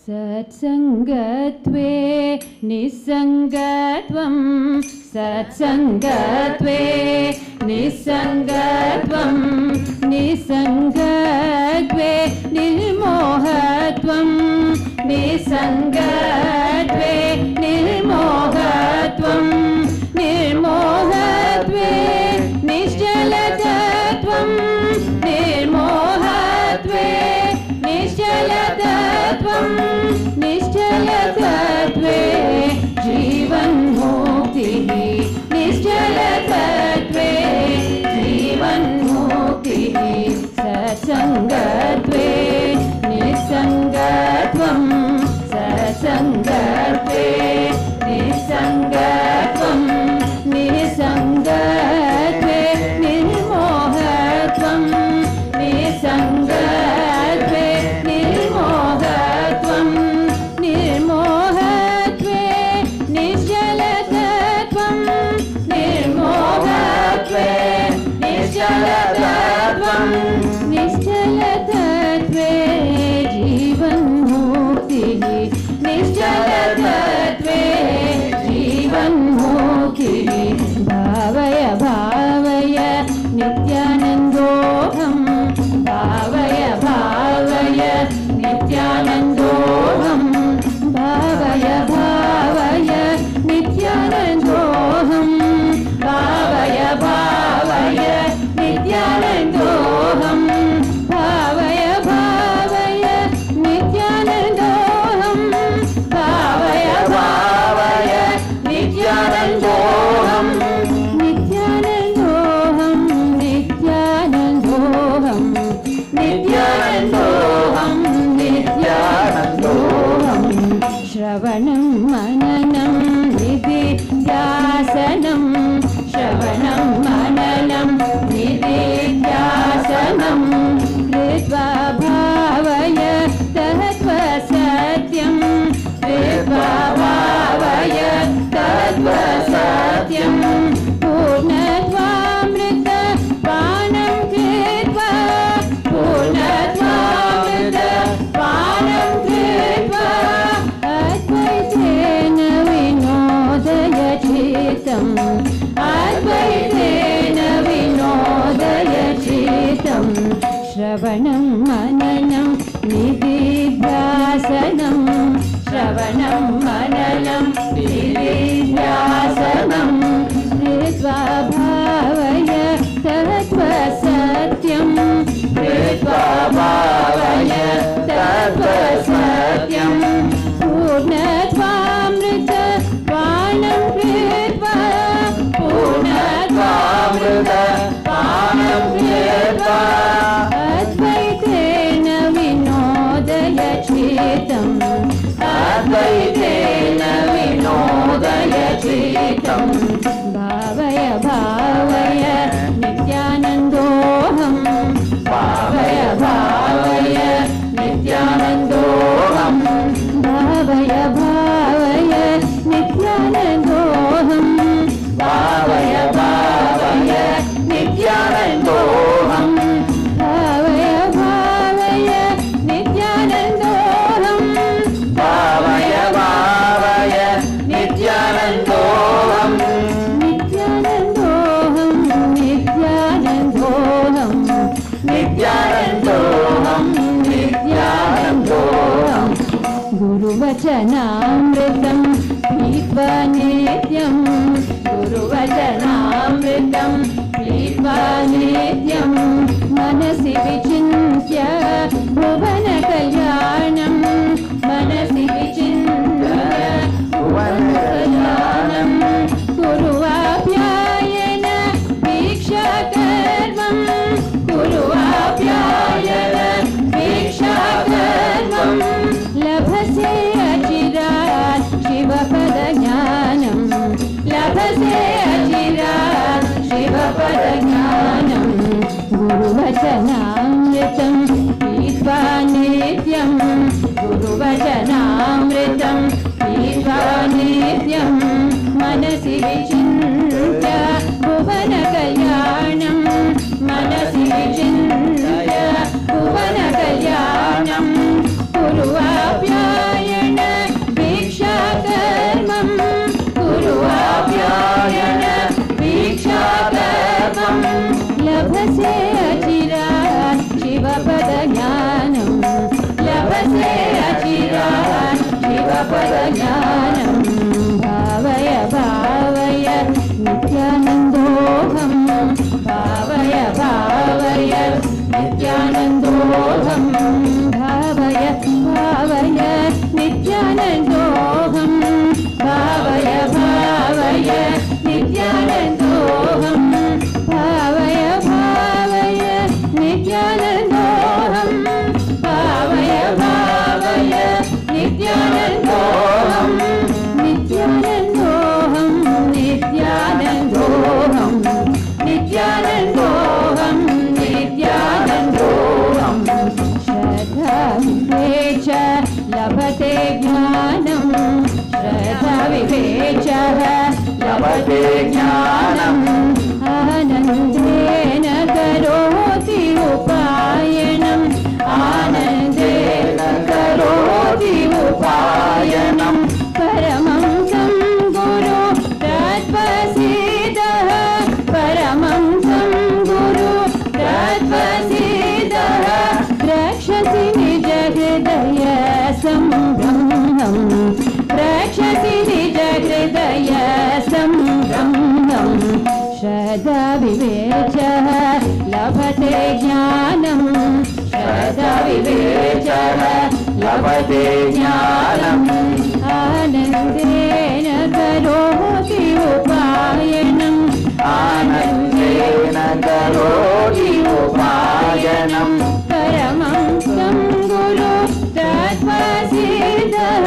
सत्संगत्वे निस्संगत्वं सत्संगत्वे निस्संगत्वं निस्संगत्वे निर्मोहत्वं निस्संगत्वे निर्मोहत्वं निर्मोहत्वे निश्चलतत्वं निर्मोहत्वे निश्चलतत्वं निश्चलतत्वे जीवन्मुक्तिः निश्चलतत्वे जीवन्मुक्तिः सत्संगत्वे निस्संगत्वं सत्संगत्वे निस्संगत्वं निस्संगत्वे निर्मोहत्वं निस्संगत्वे निर्मोहत्वं निर्मोहत्वे निश्चलतत्वं निर्मोहत्वे निश्चलतत्वं निश्चलतत्वे जीवन्मुक्तिः निश्चलतत्वे जीवन्मुक्तिः भावय भावय नित्यानन्दोऽहं भावय भावय नित्यानन्दोऽहं भावय भावय नित्यानन्दोऽहं भावय भावय नित्यानन्दोऽहं भावय भावय नित्यानन्दोऽहं भावय भावय नित्यानन्दोऽहं नित्यानन्दोऽहं नित्यानन्दोऽहं नित्यानन्दोऽहं नित्यानन्दोऽहं श्रवणं मननं निधिध्यासनं श्रवणं मननं निधिध्यासनं कृत्वा भावय तत्त्वसत्यं कृत्वा भावय तत्त्वसत्यं पूर्णत्वामृतपानं कृत्वा पूर्णत्वामृतपानं कृत्वा अद्वैतेन विनोदय चित्तम् अद्वैतेन विनोदय चित्तं श्रवणं मननं निधिध्यासनं श्रवणं मननं निधिध्यासनं कृत्वा भावय तत्त्वसत्यं कृत्वा भावय तत्त्वसत्यं पूर्णत्वामृतपानं कृत्वा पूर्णत्वामृतपानं कृत्वा अद्वैतेन विनोदय चित्तम् अद्वैतेन विनोदय चित्तं भावय भावय नित्यानन्दोऽहं भावय भावय नित्यानन्दोऽहं भावय भावय नित्यानन्दोऽहं भावय भावय नित्यानन्दोऽहं भावय भावय नित्यानन्दोऽहं भावय भावय नित्यानन्दोऽहं नित्यानन्दोऽहं नित्यानन्दोऽहं नित्यानन्दोऽहं नित्यानन्दोऽहं गुरुवचनामृतं पीत्वा नित्यं गुरुवचनामृतं पीत्वा नित्यं मनसि विचिन्त्य भुवनकल्याणं मनसि विचिन्त्य भुवनकल्याणं कुर्वाप्यायन दीक्षाकर्मं कुर्वाप्यायन दीक्षाकर्मं लभसे अचिरात् शिवपदज्ञानं लभसे अचिरात् शिवपदज्ञानं गुरुवचनामृतं पीत्वा नित्यं गुरुवचनामृतं पीत्वा नित्यं मनसि विचिन्त्य भुवनकल्याणं मनसि विचिन्त्य भुवनकल्याणं कुर्वाप्याय लभसे अचिरात् शिवपदज्ञानं भावय भावय नित्यानन्दोऽहं भावय भावय नित्यानन्दोऽहं भावय भावय नित्यानन्दोऽहं भावय भावय नित्यानन्दोऽहं भावय भावय नित्यानन्दोऽहं भावय भावय नित्यानन्दोऽहं नित्यानन्दोऽहं नित्यानन्दोऽहं नित्यानन्दोऽहं नित्यानन्दोऽहं श्रद्धाविवेच लभते ज्ञानं श्रद्धाविवेचः लभते ज्ञानम् आनन्देन करोति उपायनम् आनन्देन करोति उपायनम् परमं तं गुरु तत्त्वसिद्धः परमं तं गुरु तत्त्वसिद्धः रक्षसि निजहृदय सम्ब्रह्मं रक्षसि निजहृदय सम्ब्रह्मं श्रद्धाविवेचः लभते ज्ञानं श्रद्धाविवेचः लभते ज्ञानम् आनन्देन करोति उपायनम् आनन्देन करोति उपायनम् परमं तं गुरु तत्त्वसिद्धः